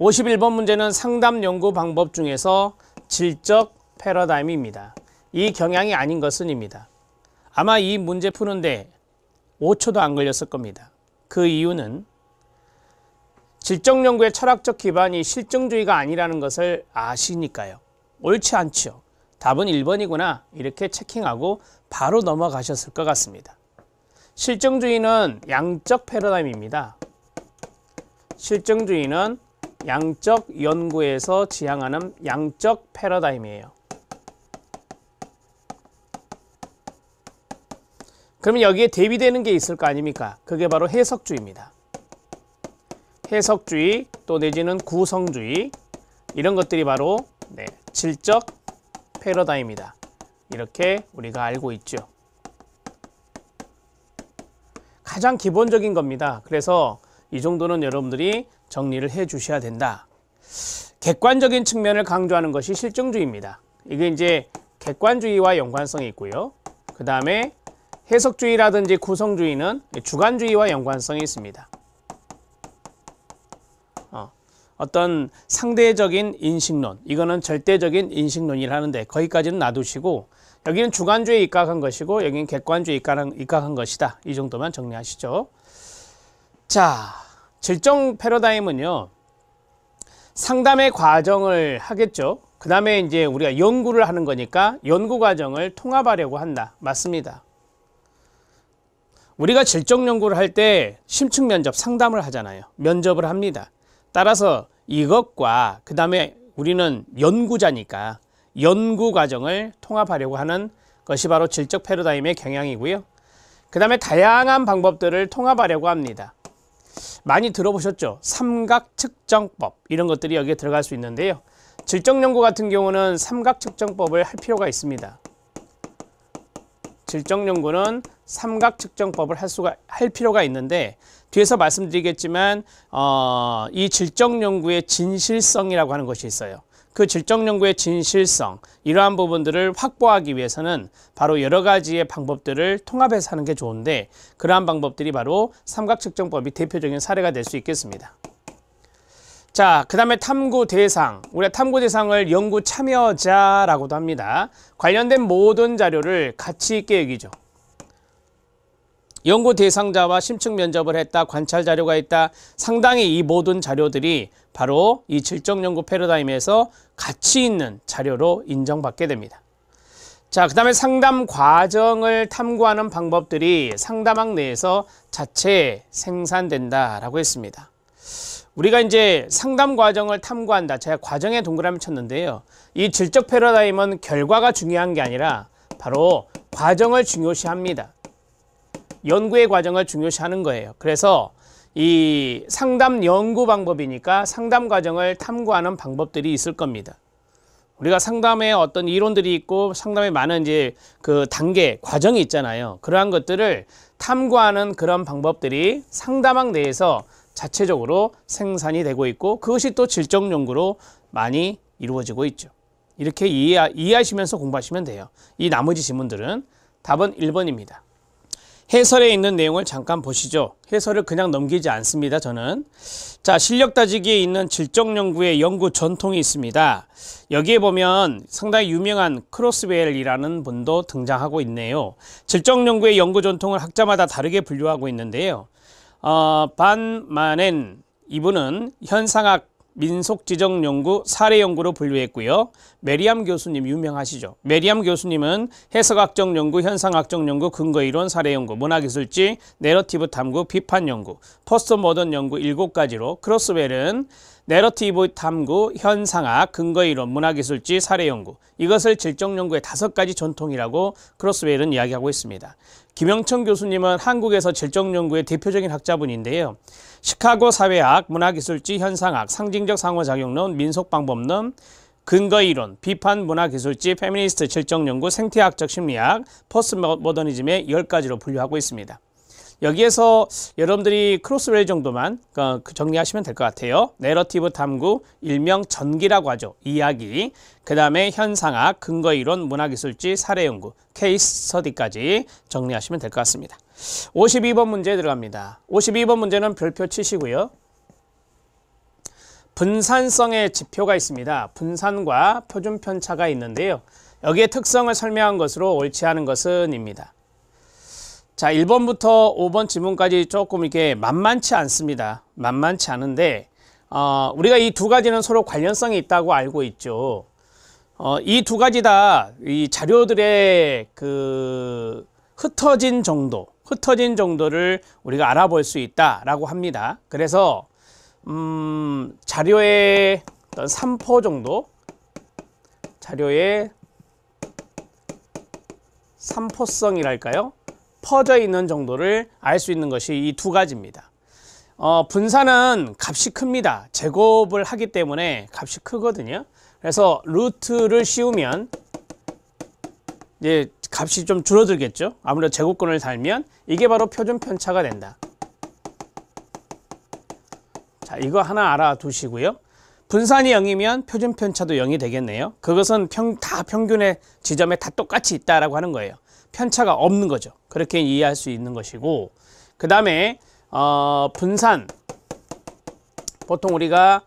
51번 문제는 상담 연구 방법 중에서 질적 패러다임입니다. 이 경향이 아닌 것은입니다. 아마 이 문제 푸는데 5초도 안 걸렸을 겁니다. 그 이유는 질적 연구의 철학적 기반이 실증주의가 아니라는 것을 아시니까요. 옳지 않죠. 답은 1번이구나 이렇게 체킹하고 바로 넘어가셨을 것 같습니다. 실증주의는 양적 패러다임입니다. 실증주의는 양적 연구에서 지향하는 양적 패러다임이에요. 그러면 여기에 대비되는 게 있을 거 아닙니까? 그게 바로 해석주의입니다. 해석주의 또 내지는 구성주의 이런 것들이 바로 질적 패러다임이다. 이렇게 우리가 알고 있죠. 가장 기본적인 겁니다. 그래서 이 정도는 여러분들이 정리를 해 주셔야 된다. 객관적인 측면을 강조하는 것이 실증주의입니다. 이게 이제 객관주의와 연관성이 있고요. 그 다음에 해석주의라든지 구성주의는 주관주의와 연관성이 있습니다. 어떤 상대적인 인식론, 이거는 절대적인 인식론이라 하는데 거기까지는 놔두시고 여기는 주관주의에 입각한 것이고 여기는 객관주의에 입각한 것이다. 이 정도만 정리하시죠. 자, 질적 패러다임은요. 상담의 과정을 하겠죠. 그 다음에 이제 우리가 연구를 하는 거니까 연구 과정을 통합하려고 한다. 맞습니다. 우리가 질적 연구를 할 때 심층 면접 상담을 하잖아요. 면접을 합니다. 따라서 이것과 그 다음에 우리는 연구자니까 연구 과정을 통합하려고 하는 것이 바로 질적 패러다임의 경향이고요. 그 다음에 다양한 방법들을 통합하려고 합니다. 많이 들어보셨죠? 삼각 측정법 이런 것들이 여기에 들어갈 수 있는데요. 질적 연구 같은 경우는 삼각 측정법을 할 필요가 있습니다. 질적 연구는 삼각 측정법을 할 필요가 있는데 뒤에서 말씀드리겠지만 이 질적 연구의 진실성이라고 하는 것이 있어요. 그 질적 연구의 진실성 이러한 부분들을 확보하기 위해서는 바로 여러 가지의 방법들을 통합해서 하는 게 좋은데 그러한 방법들이 바로 삼각 측정법이 대표적인 사례가 될 수 있겠습니다. 자, 그 다음에 탐구 대상. 우리가 탐구 대상을 연구 참여자라고도 합니다. 관련된 모든 자료를 가치 있게 여기죠. 연구 대상자와 심층 면접을 했다, 관찰 자료가 있다. 상당히 이 모든 자료들이 바로 이 질적 연구 패러다임에서 가치 있는 자료로 인정받게 됩니다. 자, 그 다음에 상담 과정을 탐구하는 방법들이 상담학 내에서 자체 생산된다라고 했습니다. 우리가 이제 상담 과정을 탐구한다. 제가 과정에 동그라미 쳤는데요. 이 질적 패러다임은 결과가 중요한 게 아니라 바로 과정을 중요시합니다. 연구의 과정을 중요시하는 거예요. 그래서 이 상담 연구 방법이니까 상담 과정을 탐구하는 방법들이 있을 겁니다. 우리가 상담에 어떤 이론들이 있고 상담에 많은 이제 그 단계, 과정이 있잖아요. 그러한 것들을 탐구하는 그런 방법들이 상담학 내에서 자체적으로 생산이 되고 있고 그것이 또 질적 연구로 많이 이루어지고 있죠. 이렇게 이해하시면서 공부하시면 돼요. 이 나머지 지문들은 답은 1번입니다. 해설에 있는 내용을 잠깐 보시죠. 해설을 그냥 넘기지 않습니다. 저는. 자, 실력 따지기에 있는 질적 연구의 연구 전통이 있습니다. 여기에 보면 상당히 유명한 크로스웰이라는 분도 등장하고 있네요. 질적 연구의 연구 전통을 학자마다 다르게 분류하고 있는데요. 반 마넨 이분은 현상학 민속지적 연구, 사례 연구로 분류했고요. 메리암 교수님 유명하시죠. 메리암 교수님은 해석학적 연구, 현상학적 연구, 근거이론, 사례 연구, 문화기술지, 내러티브 탐구, 비판 연구, 포스트 모던 연구 7가지로 크로스웰은 내러티브 탐구, 현상학, 근거이론, 문화기술지, 사례 연구 이것을 질적 연구의 5가지 전통이라고 크로스웰은 이야기하고 있습니다. 김영천 교수님은 한국에서 질적 연구의 대표적인 학자분인데요. 시카고 사회학, 문화기술지, 현상학, 상징적 상호작용론, 민속방법론, 근거이론, 비판 문화기술지, 페미니스트 질적 연구, 생태학적 심리학, 포스트모더니즘의 10가지로 분류하고 있습니다. 여기에서 여러분들이 크로스웰 정도만 정리하시면 될 것 같아요. 내러티브 탐구, 일명 전기라고 하죠. 이야기. 그 다음에 현상학, 근거이론, 문화기술지, 사례연구, 케이스 스터디까지 정리하시면 될 것 같습니다. 52번 문제 들어갑니다. 52번 문제는 별표 치시고요. 분산성의 지표가 있습니다. 분산과 표준 편차가 있는데요. 여기에 특성을 설명한 것으로 옳지 않은 것은 입니다. 자, 1번부터 5번 지문까지 조금 이렇게 만만치 않습니다. 만만치 않은데 우리가 이 두 가지는 서로 관련성이 있다고 알고 있죠. 이 두 가지 다 이 자료들의 그 흩어진 정도를 우리가 알아볼 수 있다라고 합니다. 그래서 자료의 어떤 3포 정도, 자료의 3포성이랄까요? 퍼져 있는 정도를 알 수 있는 것이 이 두 가지입니다. 분산은 값이 큽니다. 제곱을 하기 때문에 값이 크거든요. 그래서 루트를 씌우면 이제 값이 좀 줄어들겠죠. 아무래도 제곱근을 달면 이게 바로 표준 편차가 된다. 자, 이거 하나 알아두시고요. 분산이 0이면 표준 편차도 0이 되겠네요. 그것은 다 평균의 지점에 다 똑같이 있다라고 하는 거예요. 편차가 없는 거죠. 그렇게 이해할 수 있는 것이고, 그 다음에 분산, 보통 우리가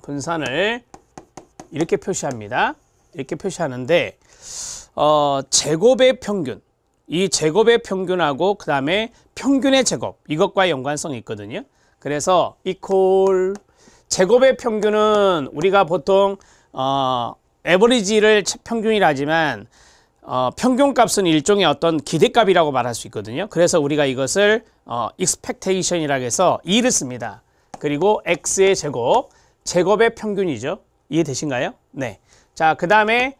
분산을 이렇게 표시합니다. 이렇게 표시하는데 제곱의 평균, 이 제곱의 평균하고 그 다음에 평균의 제곱, 이것과 연관성이 있거든요. 그래서 이퀄 제곱의 평균은 우리가 보통 에버리지를 평균이라 하지만 평균값은 일종의 어떤 기대값이라고 말할 수 있거든요. 그래서 우리가 이것을 expectation이라고 해서 2를 씁니다. 그리고 x의 제곱, 제곱의 평균이죠. 이해되신가요? 네. 자, 그 다음에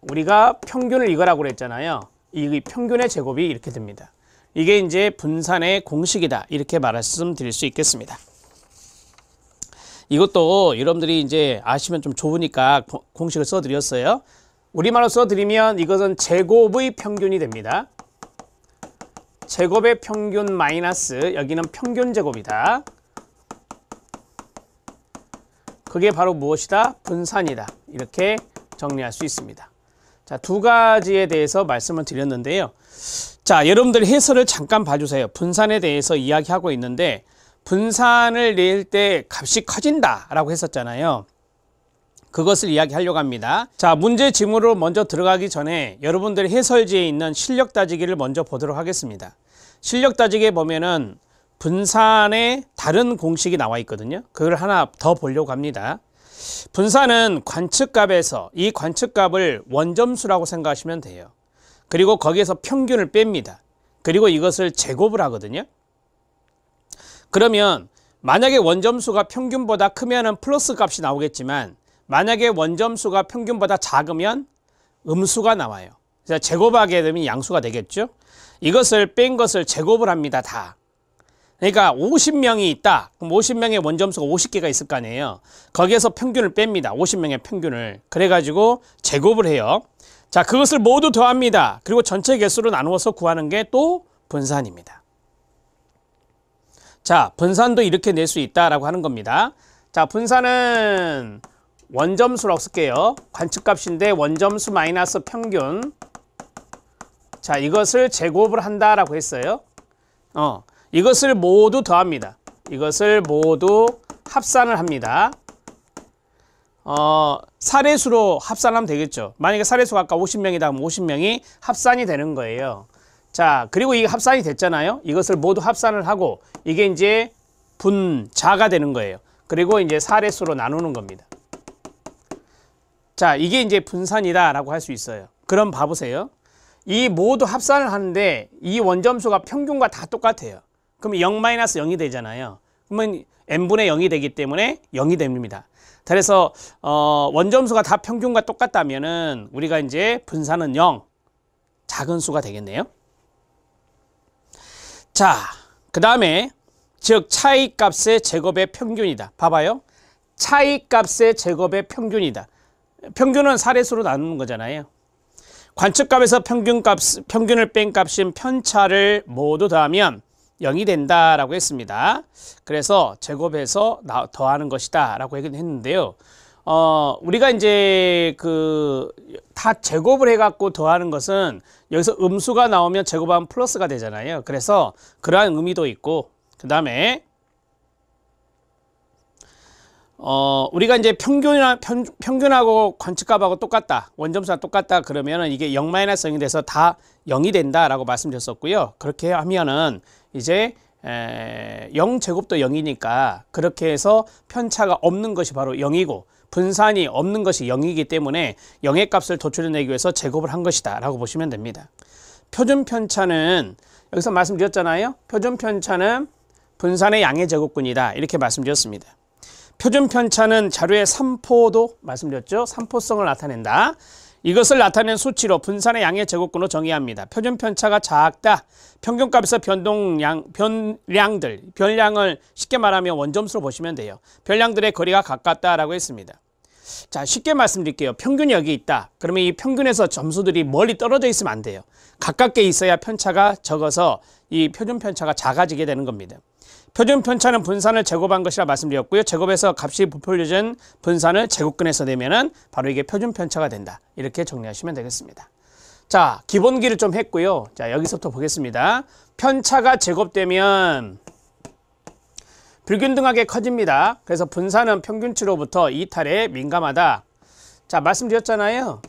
우리가 평균을 이거라고 그랬잖아요. 이 평균의 제곱이 이렇게 됩니다. 이게 이제 분산의 공식이다, 이렇게 말씀드릴 수 있겠습니다. 이것도 여러분들이 이제 아시면 좀 좋으니까 공식을 써드렸어요. 우리말로 써드리면 이것은 제곱의 평균이 됩니다. 제곱의 평균 마이너스 여기는 평균 제곱이다. 그게 바로 무엇이다? 분산이다. 이렇게 정리할 수 있습니다. 자, 두 가지에 대해서 말씀을 드렸는데요. 자, 여러분들 해설을 잠깐 봐주세요. 분산에 대해서 이야기하고 있는데 분산을 낼 때 값이 커진다라고 했었잖아요. 그것을 이야기하려고 합니다. 자, 문제 지문으로 먼저 들어가기 전에 여러분들의 해설지에 있는 실력 따지기를 먼저 보도록 하겠습니다. 실력 따지기에 보면은 분산의 다른 공식이 나와 있거든요. 그걸 하나 더 보려고 합니다. 분산은 관측값에서 이 관측값을 원점수라고 생각하시면 돼요. 그리고 거기에서 평균을 뺍니다. 그리고 이것을 제곱을 하거든요. 그러면 만약에 원점수가 평균보다 크면은 플러스 값이 나오겠지만 만약에 원점수가 평균보다 작으면 음수가 나와요. 그래서 제곱하게 되면 양수가 되겠죠. 이것을 뺀 것을 제곱을 합니다. 다. 그러니까 50명이 있다. 그럼 50명의 원점수가 50개가 있을 거 아니에요. 거기에서 평균을 뺍니다. 50명의 평균을. 그래가지고 제곱을 해요. 자, 그것을 모두 더합니다. 그리고 전체 개수로 나누어서 구하는 게 또 분산입니다. 자, 분산도 이렇게 낼 수 있다라고 하는 겁니다. 자, 분산은 원점수라고 쓸게요. 관측값인데 원점수 마이너스 평균. 자, 이것을 제곱을 한다라고 했어요. 이것을 모두 더합니다. 이것을 모두 합산을 합니다. 사례수로 합산하면 되겠죠. 만약에 사례수가 아까 50명이다 하면 50명이 합산이 되는 거예요. 자, 그리고 이게 합산이 됐잖아요. 이것을 모두 합산을 하고 이게 이제 분자가 되는 거예요. 그리고 이제 사례수로 나누는 겁니다. 자, 이게 이제 분산이다 라고 할 수 있어요. 그럼 봐보세요. 이 모두 합산을 하는데 이 원점수가 평균과 다 똑같아요. 그럼 0-0이 되잖아요. 그러면 n분의 0이 되기 때문에 0이 됩니다. 그래서 원점수가 다 평균과 똑같다면은 우리가 이제 분산은 0, 작은 수가 되겠네요. 자, 그 다음에 즉 차이값의 제곱의 평균이다. 봐봐요. 차이값의 제곱의 평균이다. 평균은 사례수로 나누는 거잖아요. 관측값에서 평균을 뺀 값인 편차를 모두 더하면 0이 된다라고 했습니다. 그래서 제곱해서 더하는 것이다 라고 했는데요. 우리가 이제 다 제곱을 해갖고 더하는 것은 여기서 음수가 나오면 제곱하면 플러스가 되잖아요. 그래서 그러한 의미도 있고, 그 다음에 우리가 이제 평균하고 관측값하고 똑같다. 원점수가 똑같다. 그러면은 이게 0-0이 돼서 다 0이 된다라고 말씀드렸었고요. 그렇게 하면은 이제 0제곱도 0이니까 그렇게 해서 편차가 없는 것이 바로 0이고 분산이 없는 것이 0이기 때문에 0의 값을 도출해내기 위해서 제곱을 한 것이다 라고 보시면 됩니다. 표준 편차는 여기서 말씀드렸잖아요. 표준 편차는 분산의 양의 제곱근이다 이렇게 말씀드렸습니다. 표준 편차는 자료의 삼포도 말씀드렸죠. 삼포성을 나타낸다. 이것을 나타낸 수치로 분산의 양의 제곱근으로 정의합니다. 표준 편차가 작다. 평균값에서 변량을 쉽게 말하면 원점수로 보시면 돼요. 변량들의 거리가 가깝다라고 했습니다. 자, 쉽게 말씀드릴게요. 평균이 여기 있다. 그러면 이 평균에서 점수들이 멀리 떨어져 있으면 안 돼요. 가깝게 있어야 편차가 적어서 이 표준 편차가 작아지게 되는 겁니다. 표준 편차는 분산을 제곱한 것이라 말씀드렸고요. 제곱에서 값이 부풀려진 분산을 제곱근에서 내면은 바로 이게 표준 편차가 된다. 이렇게 정리하시면 되겠습니다. 자, 기본기를 좀 했고요. 자, 여기서부터 보겠습니다. 편차가 제곱되면 불균등하게 커집니다. 그래서 분산은 평균치로부터 이탈에 민감하다. 자, 말씀드렸잖아요.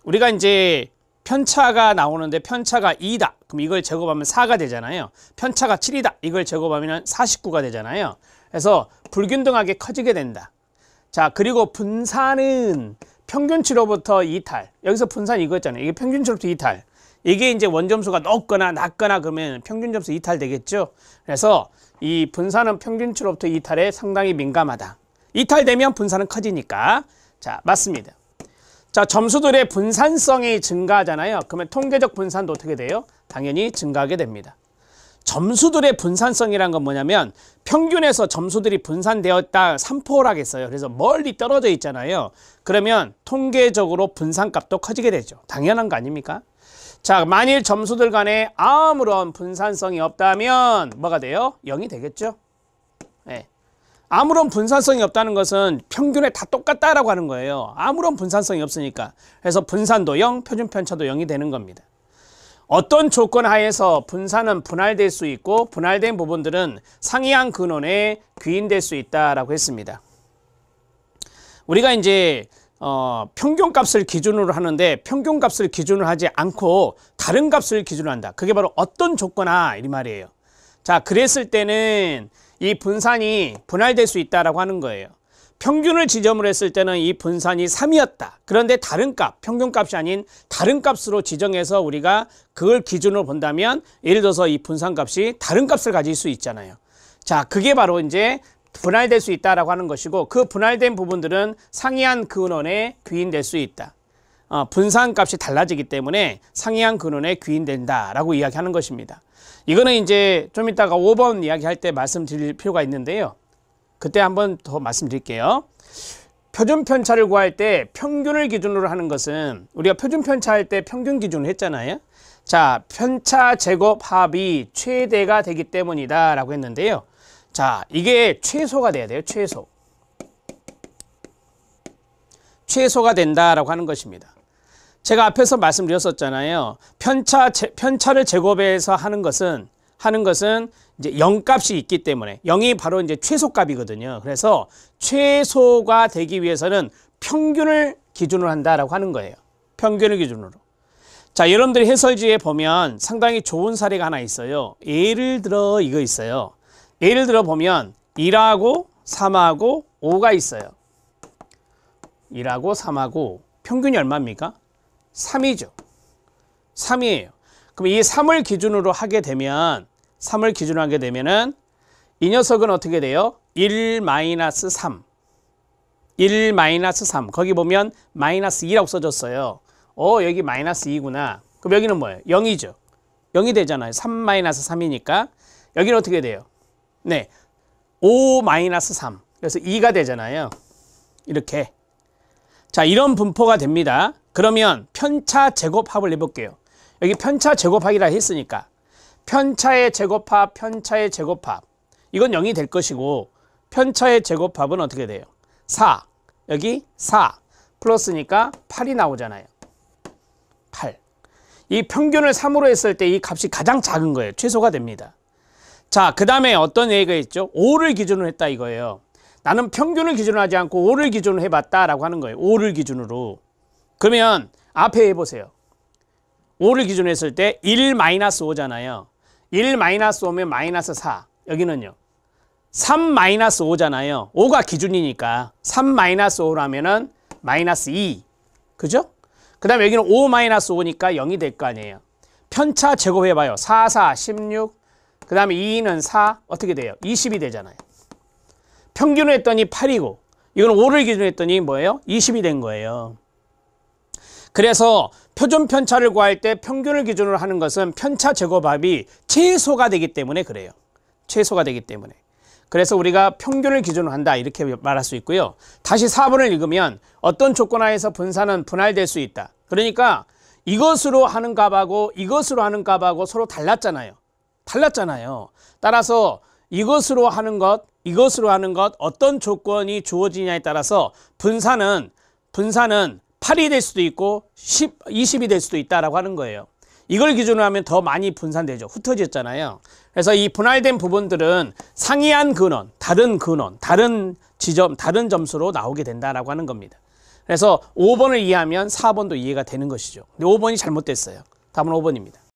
우리가 이제 편차가 나오는데 편차가 2다. 그럼 이걸 제곱하면 4가 되잖아요. 편차가 7이다. 이걸 제곱하면 49가 되잖아요. 그래서 불균등하게 커지게 된다. 자, 그리고 분산은 평균치로부터 이탈. 여기서 분산 이거였잖아요. 이게 평균치로부터 이탈. 이게 이제 원점수가 높거나 낮거나 그러면 평균점수 이탈 되겠죠. 그래서 이 분산은 평균치로부터 이탈에 상당히 민감하다. 이탈되면 분산은 커지니까. 자, 맞습니다. 자, 점수들의 분산성이 증가하잖아요. 그러면 통계적 분산도 어떻게 돼요? 당연히 증가하게 됩니다. 점수들의 분산성이란 건 뭐냐면 평균에서 점수들이 분산되었다 3포라겠어요. 그래서 멀리 떨어져 있잖아요. 그러면 통계적으로 분산값도 커지게 되죠. 당연한 거 아닙니까? 자, 만일 점수들 간에 아무런 분산성이 없다면 뭐가 돼요? 0이 되겠죠. 네. 아무런 분산성이 없다는 것은 평균에 다 똑같다라고 하는 거예요. 아무런 분산성이 없으니까. 그래서 분산도 0, 표준 편차도 0이 되는 겁니다. 어떤 조건 하에서 분산은 분할될 수 있고 분할된 부분들은 상이한 근원에 귀인될 수 있다라고 했습니다. 우리가 이제 평균값을 기준으로 하는데 평균값을 기준으로 하지 않고 다른 값을 기준으로 한다. 그게 바로 어떤 조건하 이 말이에요. 자, 그랬을 때는 이 분산이 분할될 수 있다라고 하는 거예요. 평균을 지점으로 했을 때는 이 분산이 3이었다. 그런데 다른 값, 평균값이 아닌 다른 값으로 지정해서 우리가 그걸 기준으로 본다면 예를 들어서 이 분산값이 다른 값을 가질 수 있잖아요. 자, 그게 바로 이제 분할될 수 있다라고 하는 것이고 그 분할된 부분들은 상이한 근원에 귀인될 수 있다. 분산값이 달라지기 때문에 상이한 근원에 귀인된다라고 이야기하는 것입니다. 이거는 이제 좀 이따가 5번 이야기할 때 말씀드릴 필요가 있는데요. 그때 한번 더 말씀드릴게요. 표준 편차를 구할 때 평균을 기준으로 하는 것은 우리가 표준 편차 할 때 평균 기준을 했잖아요. 자, 편차 제곱 합이 최대가 되기 때문이다 라고 했는데요. 자, 이게 최소가 돼야 돼요. 최소가 된다라고 하는 것입니다. 제가 앞에서 말씀드렸었잖아요. 편차를 제곱해서 하는 것은 이제 0값이 있기 때문에 0이 바로 이제 최소값이거든요. 그래서 최소가 되기 위해서는 평균을 기준으로 한다라고 하는 거예요. 평균을 기준으로. 자, 여러분들이 해설지에 보면 상당히 좋은 사례가 하나 있어요. 예를 들어 이거 있어요. 예를 들어 보면 1하고 3하고 5가 있어요. 1하고 3하고 평균이 얼마입니까? 3이죠. 3이에요. 그럼 이 3을 기준으로 하게 되면 이 녀석은 어떻게 돼요? 1-3. 1-3. 거기 보면 마이너스 2라고 써졌어요. 여기 마이너스 2구나. 그럼 여기는 뭐예요? 0이죠. 0이 되잖아요. 3-3이니까. 여기는 어떻게 돼요? 네. 5-3. 그래서 2가 되잖아요. 이렇게. 자, 이런 분포가 됩니다. 그러면 편차 제곱합을 해볼게요. 여기 편차 제곱합이라 했으니까 편차의 제곱합, 편차의 제곱합. 이건 0이 될 것이고 편차의 제곱합은 어떻게 돼요? 4. 여기 4. 플러스니까 8이 나오잖아요. 8. 이 평균을 3으로 했을 때 이 값이 가장 작은 거예요. 최소가 됩니다. 자, 그 다음에 어떤 예가 있죠? 5를 기준으로 했다 이거예요. 나는 평균을 기준으로 하지 않고 5를 기준으로 해봤다라고 하는 거예요. 5를 기준으로. 그러면 앞에 해보세요. 5를 기준으로 했을 때 1-5잖아요. 1-5면 마이너스 4. 여기는요. 3-5잖아요. 5가 기준이니까 3-5라면은 마이너스 2. 그죠? 그 다음에 여기는 5-5니까 0이 될 거 아니에요. 편차 제곱해봐요. 4, 4, 16. 그 다음에 2는 4. 어떻게 돼요? 20이 되잖아요. 평균을 했더니 8이고 이건 5를 기준으로 했더니 뭐예요? 20이 된 거예요. 그래서 표준 편차를 구할 때 평균을 기준으로 하는 것은 편차 제곱합이 최소가 되기 때문에 그래요. 최소가 되기 때문에. 그래서 우리가 평균을 기준으로 한다 이렇게 말할 수 있고요. 다시 4번을 읽으면 어떤 조건 하에서 분산은 분할될 수 있다. 그러니까 이것으로 하는 값하고 이것으로 하는 값하고 서로 달랐잖아요. 따라서 이것으로 하는 것, 이것으로 하는 것 어떤 조건이 주어지냐에 따라서 분산은 8이 될 수도 있고 20이 될 수도 있다라고 하는 거예요. 이걸 기준으로 하면 더 많이 분산되죠. 흩어졌잖아요. 그래서 이 분할된 부분들은 상이한 근원, 다른 지점, 다른 점수로 나오게 된다라고 하는 겁니다. 그래서 5번을 이해하면 4번도 이해가 되는 것이죠. 근데 5번이 잘못됐어요. 답은 5번입니다.